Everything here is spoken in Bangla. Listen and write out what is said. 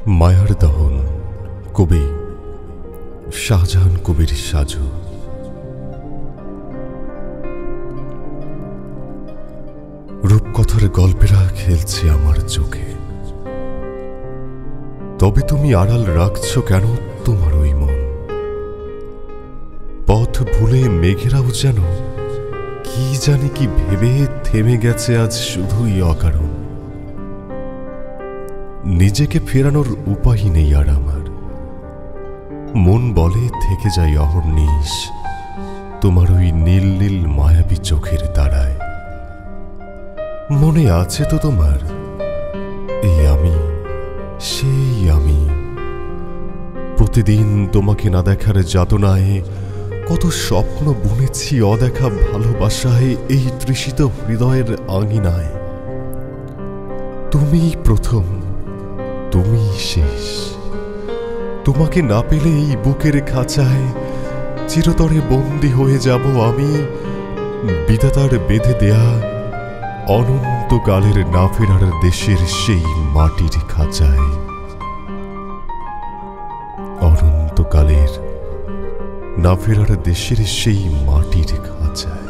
মায়ার দহন কবি শাহজাহান কবির সাজু। রূপকথার গল্পেরা খেলছে আমার চোখে, তবে তুমি আড়াল রাখছ কেন তোমার ওই মন? পথ ভুলে মেঘেরাও যেন কি জানি কি ভেবে থেমে গেছে আজ শুধুই অকারণ। নিজেকে ফেরানোর উপায় নেই আর আমার, মন বলে থেকে যাই অহর্নিশ তোমার ওই নীল নীল মায়াবী চোখের তারায়। মনে আছে তো তোমার এই আমি, সেই আমি, প্রতিদিন তোমাকে না দেখার যাতনায় কত স্বপ্ন বুনেছি অদেখা ভালোবাসায় এই তৃষিত হৃদয়ের আঙিনায়। তুমি প্রথম, তুমি শেষ, তোমাকে না পেলে এই বুকের খাঁচায় চিরতরে বন্দী হয়ে যাব আমি বিধাতার বেঁধে দেয়া অনন্তকালের না ফেরার দেশের সেই মাটির খাঁচায়। অনন্তকালের না ফেরার দেশের সেই মাটির খাঁচায়।